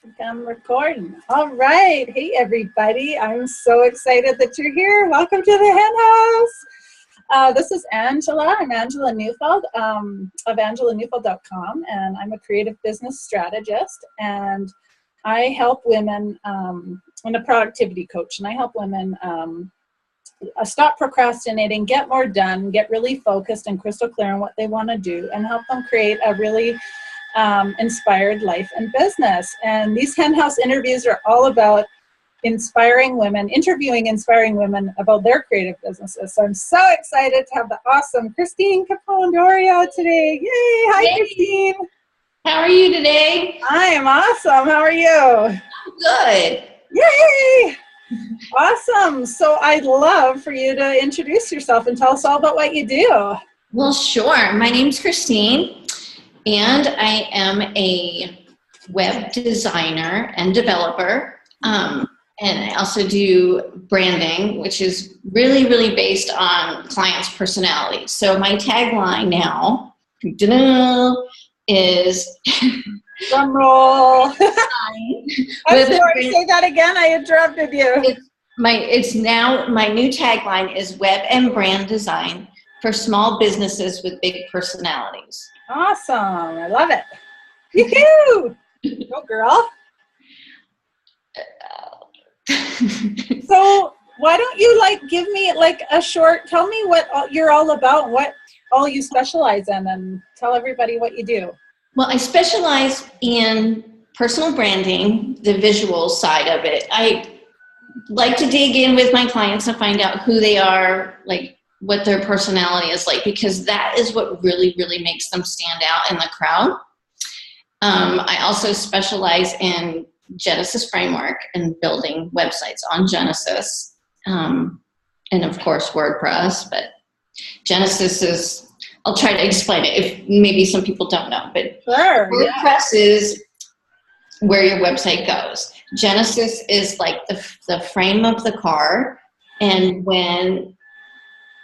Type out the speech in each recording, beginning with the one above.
I'm recording. All right. Hey, everybody. I'm so excited that you're here. Welcome to the Hen House. This is Angela. I'm Angela Neufeld of angelaneufeld.com, and I'm a creative business strategist. And I help women, I'm a productivity coach, and I help women stop procrastinating, get more done, get really focused and crystal clear on what they want to do, and help them create a really inspired life and business. And these Hen House interviews are all about inspiring women, interviewing inspiring women about their creative businesses. So I'm so excited to have the awesome Christine Capone today. Yay! Hi, Hey, Christine. how are you today? I am awesome. How are you? Good. Yay! Awesome. So I'd love for you to introduce yourself and tell us all about what you do. Well, sure. My name's Christine, and I am a web designer and developer. And I also do branding, which is really, really based on clients' personalities. So my tagline now is Drum roll. I'm sorry, with say that again. I interrupted you. It's now my new tagline is web and brand design for small businesses with big personalities. Awesome. I love it. Yoo-hoo! Go girl. So why don't you give me a short, tell me what you're all about, what all you specialize in, and tell everybody what you do. Well, I specialize in personal branding, the visual side of it. I like to dig in with my clients and find out who they are, what their personality is like, because that is what really, really makes them stand out in the crowd. I also specialize in Genesis framework and building websites on Genesis, and of course WordPress. But Genesis is, I'll try to explain it if maybe some people don't know, but sure, WordPress is where your website goes. Genesis is like the frame of the car, and when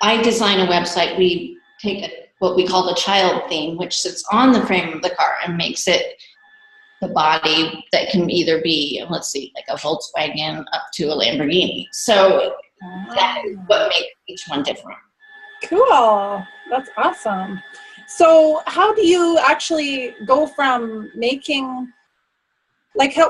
I design a website, we take what we call the child theme, which sits on the frame of the car and makes it the body that can either be, let's see, like a Volkswagen up to a Lamborghini. So that is what makes each one different. Cool. That's awesome. So how do you actually go from making,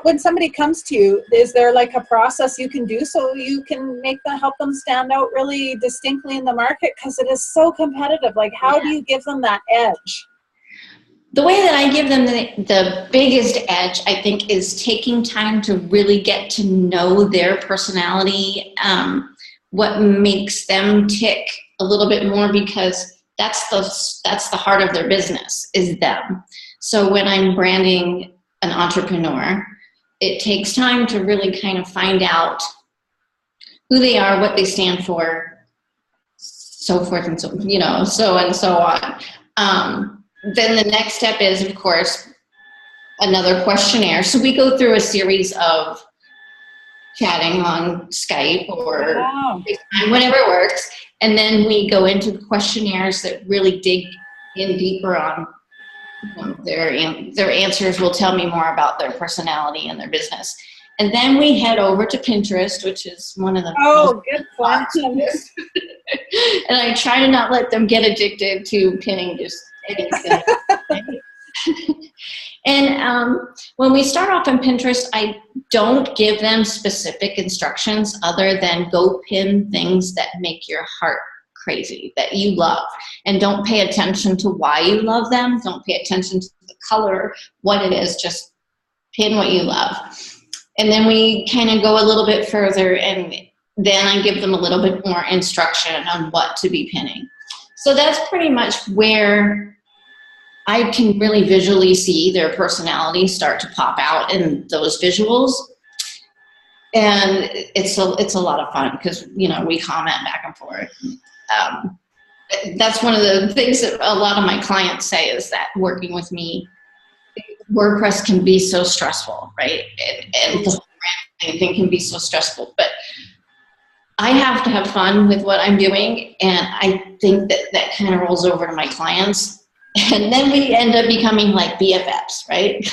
when somebody comes to you, is there a process you can do so you can help them stand out really distinctly in the market? Because it is so competitive. How do you give them that edge? The way that I give them the biggest edge, I think, is taking time to really get to know their personality, what makes them tick a little bit more, because that's the heart of their business, is them. So when I'm branding an entrepreneur, it takes time to really kind of find out who they are, what they stand for, so forth and so on. Then the next step is, of course, another questionnaire. So we go through a series of chatting on Skype or FaceTime, whatever works. And then we go into questionnaires that really dig in deeper on their answers will tell me more about their personality and their business. And then we head over to Pinterest, which is one of the good fun. And I try to not let them get addicted to pinning just anything. And when we start off on Pinterest, I don't give them specific instructions other than go pin things that make your heart crazy, that you love. And don't pay attention to why you love them. Don't pay attention to the color, what it is. Just pin what you love. And then we kind of go a little bit further, and then I give them a little bit more instruction on what to be pinning. So that's pretty much where I can really visually see their personality start to pop out in those visuals. And it's a lot of fun because, we comment back and forth. That's one of the things that a lot of my clients say, is that working with me, WordPress can be so stressful, right? And the whole branding thing can be so stressful. But I have to have fun with what I'm doing, and I think that kind of rolls over to my clients. And then we end up becoming like BFFs, right?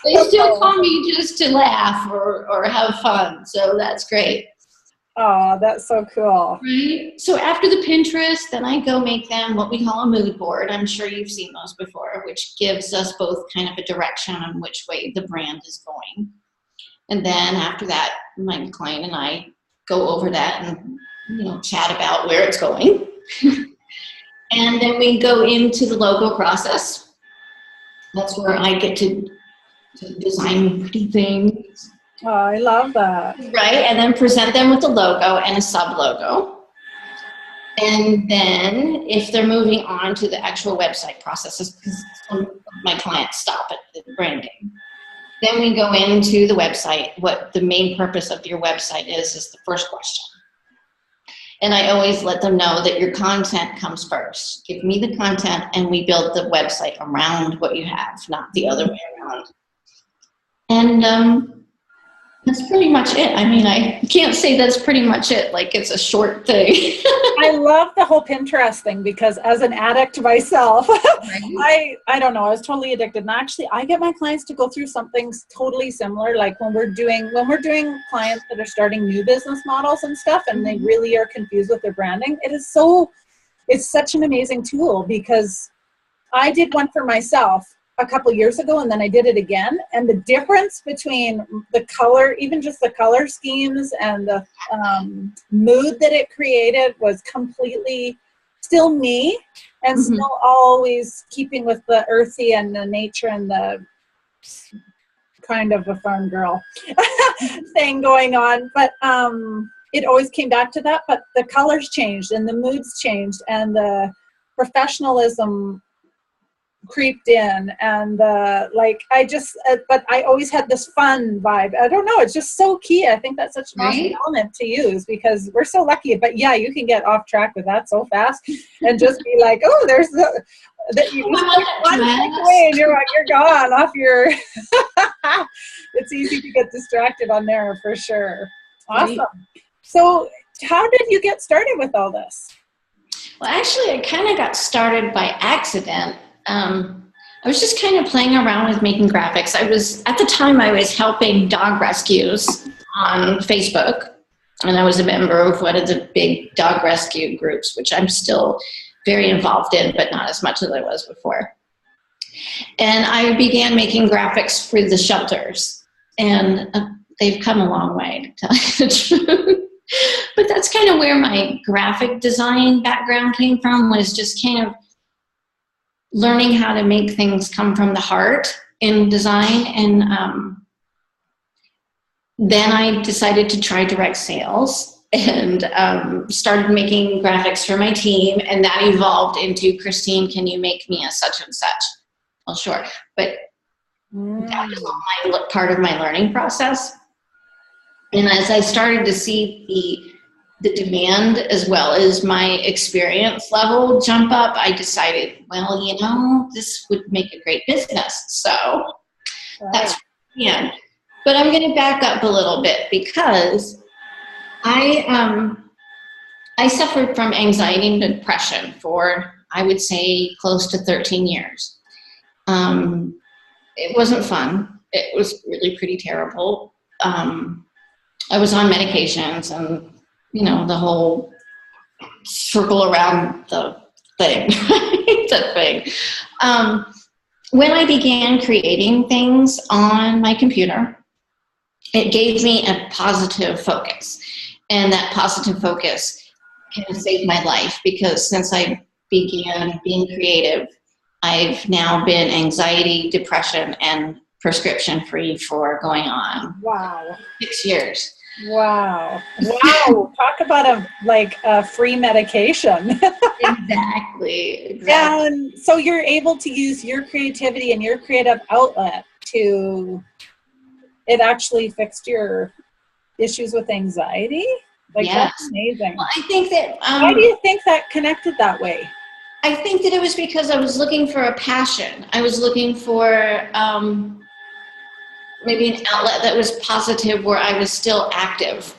They still call me just to laugh or have fun. So that's great. Oh, that's so cool. Right. So after the Pinterest, then I go make them what we call a mood board. I'm sure you've seen those before, which gives us both kind of a direction on which way the brand is going. And then after that, my client and I go over that and, chat about where it's going. And then we go into the logo process. That's where I get to design pretty things. Oh, I love that. Right, and then present them with a logo and a sub-logo. And then if they're moving on to the actual website processes, because some of my clients stop at the branding, then we go into the website. What the main purpose of your website is the first question. And I always let them know that your content comes first. Give me the content and we build the website around what you have, not the other way around. And that's pretty much it. I mean, I can't say that's pretty much it. Like it's a short thing. I love the whole Pinterest thing because as an addict myself, Right. I don't know, I was totally addicted. And actually I get my clients to go through something totally similar. Like when we're doing clients that are starting new business models and stuff, and they really are confused with their branding. It's such an amazing tool because I did one for myself a couple years ago and then I did it again, and the difference between the color, even just the color schemes and the mood that it created was completely still me and still always keeping with the earthy and the nature and the kind of a farm girl thing going on, but it always came back to that. But the colors changed and the moods changed and the professionalism creeped in, and but I always had this fun vibe. I don't know, it's just so key. I think that's such an awesome element to use because we're so lucky. But yeah, you can get off track with that so fast and just be like, oh, there's that you just one click away and you're gone off your it's easy to get distracted on there for sure. Awesome. Right. So how did you get started with all this? Well, actually, I kind of got started by accident. I was just kind of playing around with making graphics. At the time, I was helping dog rescues on Facebook, and I was a member of one of the big dog rescue groups, which I'm still very involved in, but not as much as I was before. And I began making graphics for the shelters, and they've come a long way, to tell you the truth. But that's kind of where my graphic design background came from, was just kind of learning how to make things come from the heart in design. And then I decided to try direct sales and started making graphics for my team. And that evolved into, Christine, can you make me a such and such? Well, sure. But that was all part of my learning process. And as I started to see the demand as well as my experience level jump up, I decided, well, this would make a great business. So that's, but I'm going to back up a little bit because I suffered from anxiety and depression for, I would say, close to 13 years. It wasn't fun. It was really pretty terrible. I was on medications and, the whole circle around the thing, the thing. When I began creating things on my computer, it gave me a positive focus. And that positive focus kind of saved my life because since I began being creative, I've now been anxiety, depression, and prescription free for going on 6 years. Wow. Talk about a free medication. Exactly. And so you're able to use your creativity and your creative outlet it actually fixed your issues with anxiety? That's amazing. Well, I think that why do you think that connected that way? I think that it was because I was looking for a passion. I was looking for maybe an outlet that was positive where I was still active.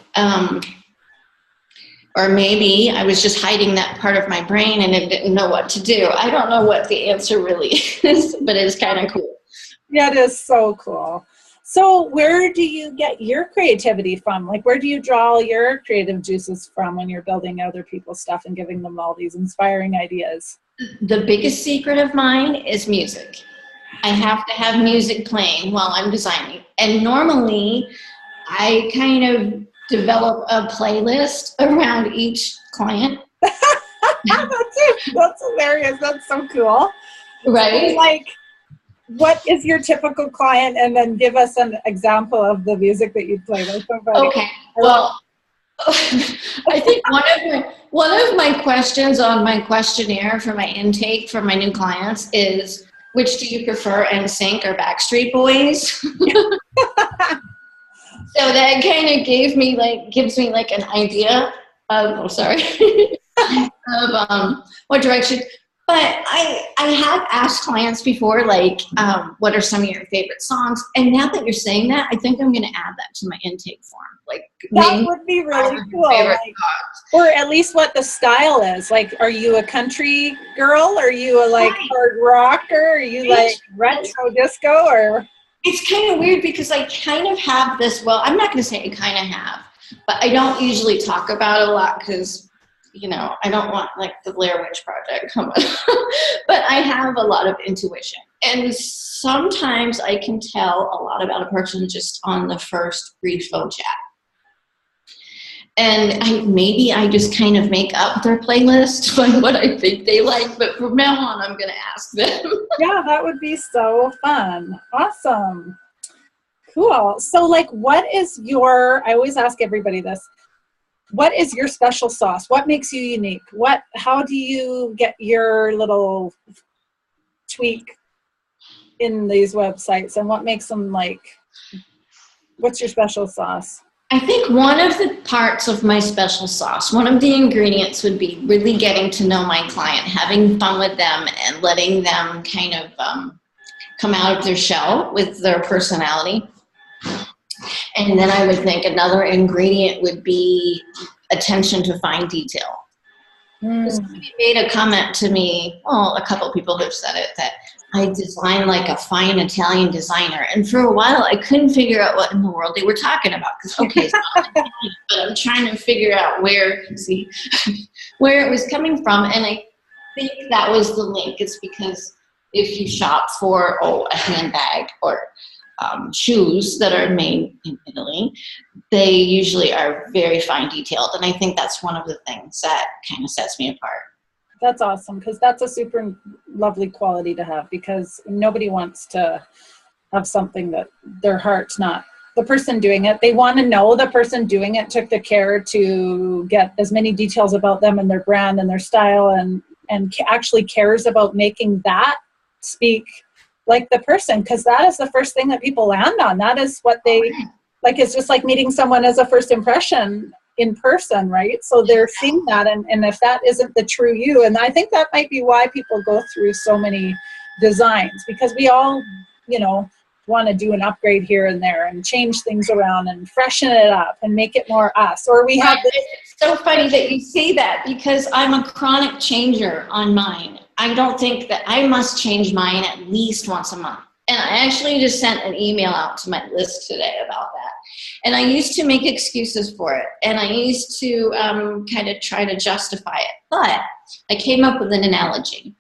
Or maybe I was just hiding that part of my brain and it didn't know what to do. I don't know what the answer really is, but it's kind of cool. Yeah, it is so cool. So where do you get your creativity from? Like, where do you draw all your creative juices from when you're building other people's stuff and giving them all these inspiring ideas? The biggest secret of mine is music. I have to have music playing while I'm designing. And normally I kind of develop a playlist around each client. That's hilarious. That's so cool. Right? So, like, what is your typical client? And then give us an example of the music that you play. That's so funny. Okay. Well, I think one of my questions on my questionnaire for my intake for my new clients is, which do you prefer, NSYNC or Backstreet Boys? So that kind of gives me like an idea of what direction. But I have asked clients before, like, what are some of your favorite songs? And now that you're saying that, I think I'm going to add that to my intake form. Like, that would be really cool. Like, or at least what the style is. Like, are you a country girl? Are you a hard rocker? Are you like retro disco? Or it's kind of weird because I kind of have this. Well, I'm not going to say I kind of have, but I don't usually talk about it a lot because, you know, I don't want like the Blair Witch Project coming. But I have a lot of intuition. And sometimes I can tell a lot about a person just on the first brief phone chat. And maybe I just kind of make up their playlist by what I think they like. But from now on, I'm going to ask them. Yeah, that would be so fun. Awesome. Cool. So like, what is I always ask everybody this. What is your special sauce? What makes you unique? How do you get your little tweak in these websites, and what makes them what's your special sauce? I think one of the parts of my special sauce, one of the ingredients would be really getting to know my client, having fun with them and letting them kind of come out of their shell with their personality. And then I would think another ingredient would be attention to fine detail. Somebody made a comment to me, well, a couple of people have said it, that I design like a fine Italian designer. And for a while, I couldn't figure out what in the world they were talking about. Because, okay, it's not Italian, but I'm trying to figure out where it was coming from. And I think that was the link. It's because if you shop for, a handbag or shoes that are made in Italy, they usually are very fine detailed. And I think that's one of the things that kind of sets me apart. That's awesome, because that's a super lovely quality to have, because nobody wants to have something that their heart's not the person doing it. They want to know the person doing it took the care to get as many details about them and their brand and their style, and actually cares about making that speak like the person, because that is the first thing that people land on. That is what they like. It's just like meeting someone as a first impression in person, right? So they're seeing that, and if that isn't the true you, and I think that might be why people go through so many designs, because we all, want to do an upgrade here and there and change things around and freshen it up and make it more us. Or we have this. It's so funny that you say that, because I'm a chronic changer on mine. I don't think that I must change mine at least once a month. And I actually just sent an email out to my list today about that. And I used to make excuses for it. And I used to kind of try to justify it. But I came up with an analogy.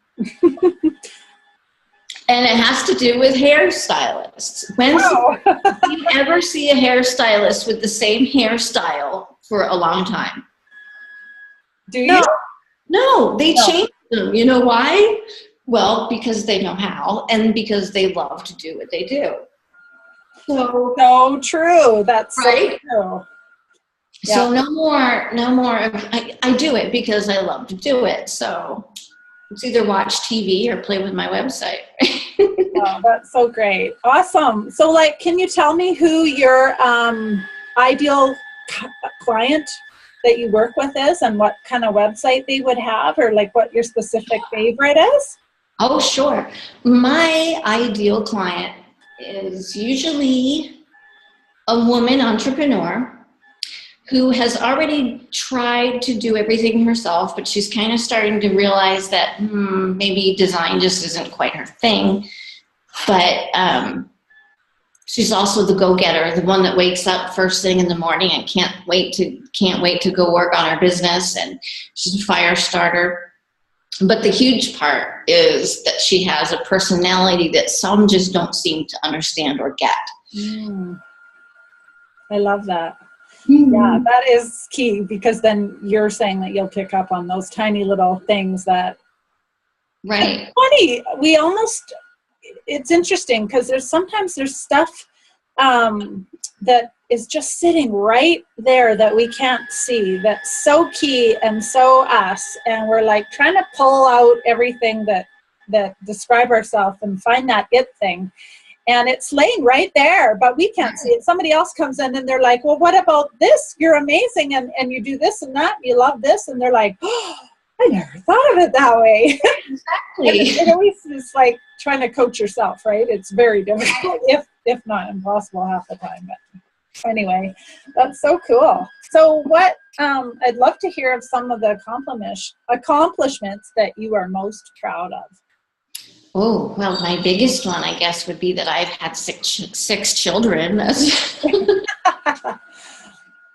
And it has to do with hairstylists. Do you ever see a hairstylist with the same hairstyle for a long time? Do you? No, they change them. You know why? Well, because they know how, and because they love to do what they do. So true. That's right. So true. Yeah. So no more. I do it because I love to do it. So it's either watch TV or play with my website. Oh, that's so great. Awesome. So can you tell me who your ideal client that you work with is, and what kind of website they would have, or what your specific favorite is? Oh, sure. My ideal client is usually a woman entrepreneur who has already tried to do everything herself, but she's kind of starting to realize that maybe design just isn't quite her thing. But she's also the go-getter, the one that wakes up first thing in the morning and can't wait to go work on her business, and she's a fire starter. But the huge part is that she has a personality that some just don't seem to understand or get. I love that. Yeah, that is key, because then you're saying that you'll pick up on those tiny little things that, right. It's funny, it's interesting because there's stuff that is just sitting right there that we can't see, that's so key and so us, and we're like trying to pull out everything that describe ourselves and find that it thing. And it's laying right there, but we can't see it. Somebody else comes in and they're like, well, what about this? You're amazing. And you do this and that. And you love this. And they're like, oh, I never thought of it that way. Exactly. It always is like trying to coach yourself, right? It's very difficult, if not impossible half the time. But anyway, that's so cool. So what, I'd love to hear of some of the accomplishments that you are most proud of. Oh, well, my biggest one, I guess, would be that I've had six children.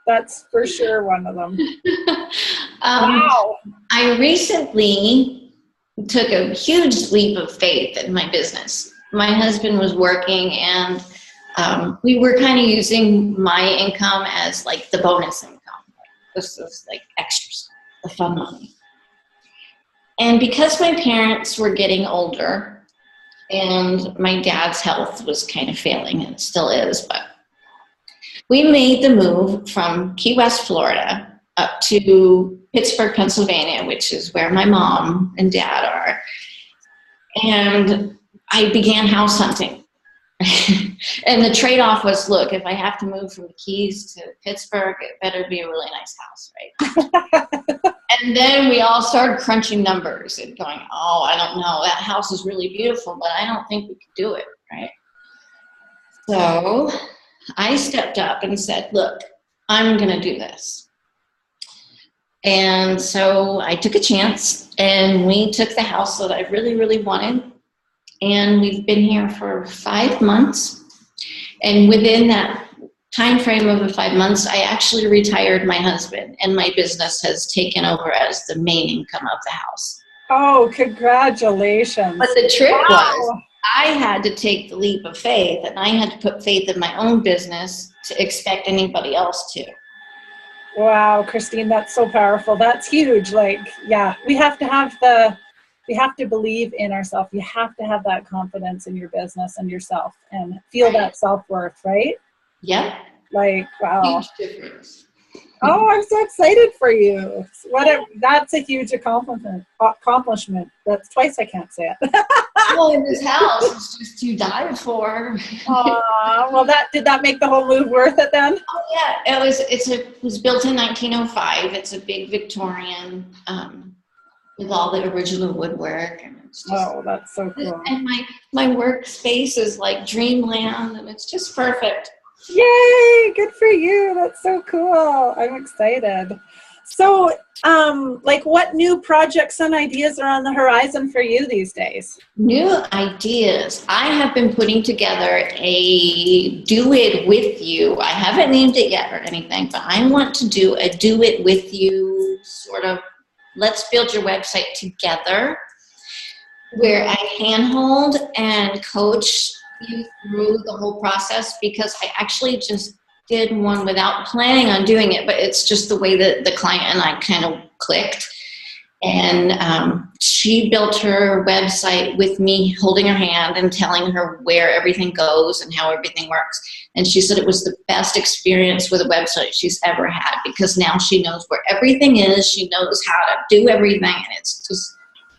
That's for sure one of them. Wow. I recently took a huge leap of faith in my business. My husband was working, and we were kind of using my income as like the bonus income. This is like extra stuff, the fun money. And because my parents were getting older and my dad's health was kind of failing, and it still is, but we made the move from Key West, Florida up to Pittsburgh, Pennsylvania, which is where my mom and dad are. And I began house hunting. And the trade-off was, look, if I have to move from the Keys to Pittsburgh, it better be a really nice house, right? And then we all started crunching numbers and going, oh, I don't know, that house is really beautiful, but I don't think we could do it, right? So I stepped up and said, look, I'm going to do this. And so I took a chance, and we took the house that I really, really wanted. And we've been here for 5 months. And within that time frame of the 5 months, I actually retired my husband, and my business has taken over as the main income of the house. Oh, congratulations. But the trick was, I had to take the leap of faith, and I had to put faith in my own business to expect anybody else to. Wow, Christine, that's so powerful. That's huge. Like, yeah, we have to believe in ourselves. You have to have that confidence in your business and yourself, and feel that self-worth, right? Yep. Like, wow. Huge difference. Oh, I'm so excited for you. That's a huge accomplishment. That's twice I can't say it. Well, in this house, it's just to die for. Well, did that make the whole move worth it then? Oh yeah, it was built in 1905. It's a big Victorian, with all the original woodwork, and it's just, that's so cool. And my workspace is like dreamland, and it's just perfect. Yay! Good for you. That's so cool. I'm excited. So, like, what new projects and ideas are on the horizon for you these days? New ideas. I have been putting together a do it with you. I haven't named it yet or anything, but I want to do a do it with you sort of, let's build your website together, where I handhold and coach you through the whole process, because I actually just did one without planning on doing it, but it's just the way that the client and I kind of clicked. And she built her website with me holding her hand and telling her where everything goes and how everything works. And she said it was the best experience with a website she's ever had, because now she knows where everything is. She knows how to do everything, and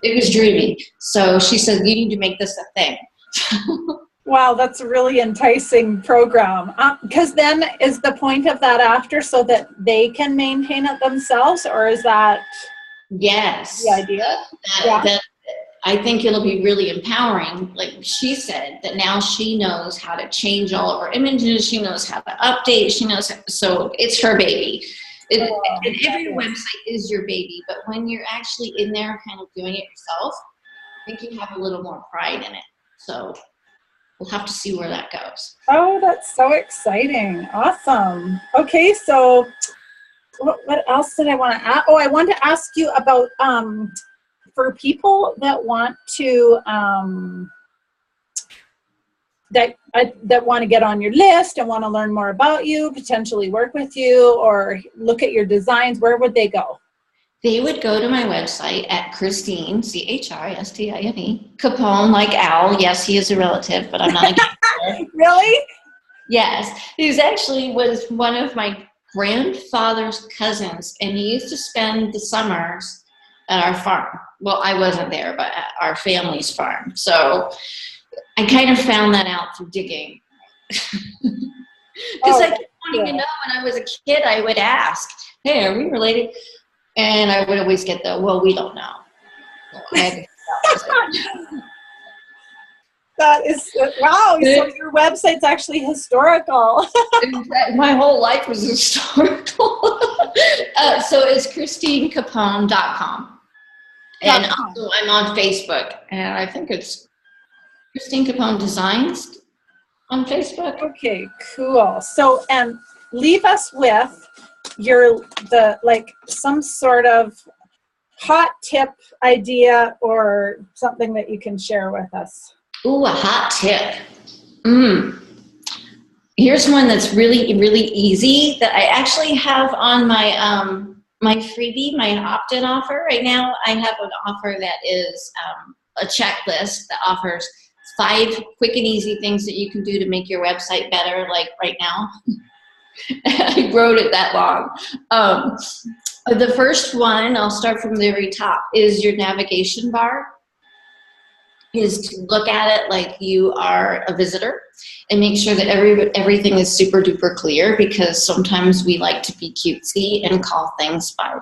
it was dreamy. So she said, you need to make this a thing. Wow, that's a really enticing program. Because then is the point of that after so that they can maintain it themselves, or is that yes the idea? That I think it'll be really empowering. Like she said, that now she knows how to change all of her images. She knows how to update. She knows so it's her baby. Oh, And every yes. website is your baby, but when you're actually in there kind of doing it yourself, I think you have a little more pride in it. So we'll have to see where that goes. Oh, that's so exciting. Awesome. Okay, so what else did I want to ask? Oh, I wanted to ask you about for people that want to that want to get on your list and want to learn more about you, potentially work with you or look at your designs, where would they go? They would go to my website at Christine, Christine, Capone, like Al. Yes, he is a relative, but I'm not a gangster. Really? Yes, he actually was one of my grandfather's cousins, and he used to spend the summers at our farm. Well, I wasn't there, but at our family's farm. So I kind of found that out through digging. Because I kept wanting to know when I was a kid, I would ask, hey, are we related? And I would always get the, well, we don't know. That is, wow, so your website's actually historical. My whole life was historical. So it's ChristineCapone.com. And also I'm on Facebook. And I think it's Christine Capone Designs on Facebook. Okay, cool. So, and leave us with some sort of hot tip idea or something that you can share with us. Ooh, a hot tip. Here's one that's really, really easy that I actually have on my my freebie, my opt-in offer. Right now, I have an offer that is a checklist that offers 5 quick and easy things that you can do to make your website better, like right now. I wrote it that long. The first one, I'll start from the very top, is your navigation bar. Is to look at it like you are a visitor and make sure that everything is super duper clear, because sometimes we like to be cutesy and call things by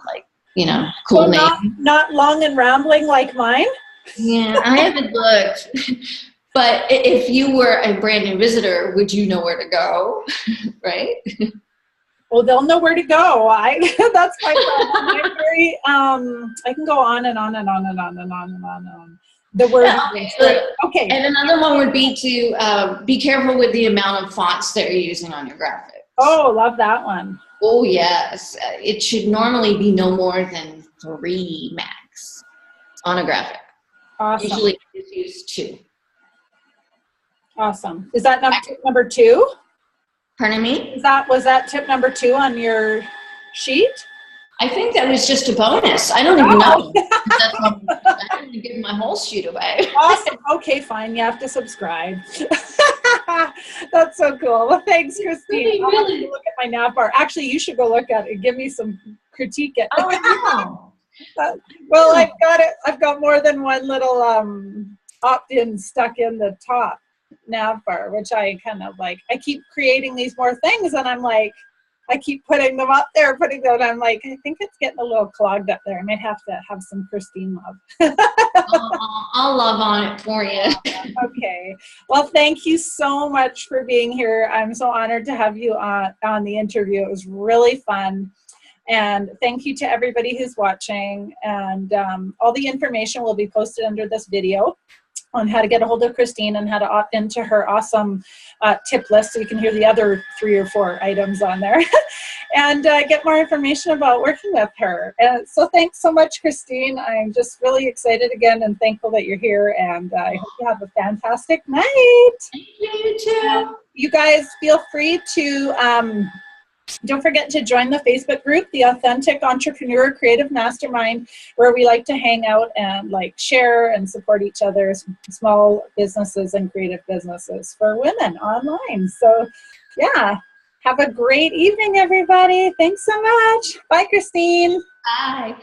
cool names. Not long and rambling like mine. Yeah, I haven't looked. But if you were a brand new visitor, would you know where to go, right? Well, they'll know where to go. That's my problem. I'm very, I can go on and on and on and on and on and on and on. The word. Okay. And another one would be to be careful with the amount of fonts that you're using on your graphics. Oh, love that one. Oh, yes. It should normally be no more than 3 max on a graphic. Awesome. Usually just use 2. Awesome. Is that tip number 2? Pardon me? Was that tip number 2 on your sheet? I think that was just a bonus. I don't even know. I didn't give my whole sheet away. Awesome. Okay, fine. You have to subscribe. That's so cool. Well, thanks, Christine. I'll have to look at my nav bar. Actually, you should go look at it. Give me some critique. Oh, no. Well, I've got more than one little opt-in stuck in the top nav bar, which I kind of like. I keep creating these more things, and I'm like, I keep putting them up there, I'm like, I think it's getting a little clogged up there. I might have to have some Christine love. I'll love on it for you. Okay. Well, thank you so much for being here. I'm so honored to have you on the interview. It was really fun. And thank you to everybody who's watching. And all the information will be posted under this video on how to get a hold of Christine and how to opt into her awesome tip list, so you can hear the other 3 or 4 items on there and get more information about working with her. And so thanks so much, Christine. I'm just really excited again and thankful that you're here, and I hope you have a fantastic night. Thank you too. You guys feel free to don't forget to join the Facebook group, the Authentic Entrepreneur Creative Mastermind, where we like to hang out and share and support each other's small businesses and creative businesses for women online. So yeah, have a great evening, everybody. Thanks so much. Bye, Christine. Bye.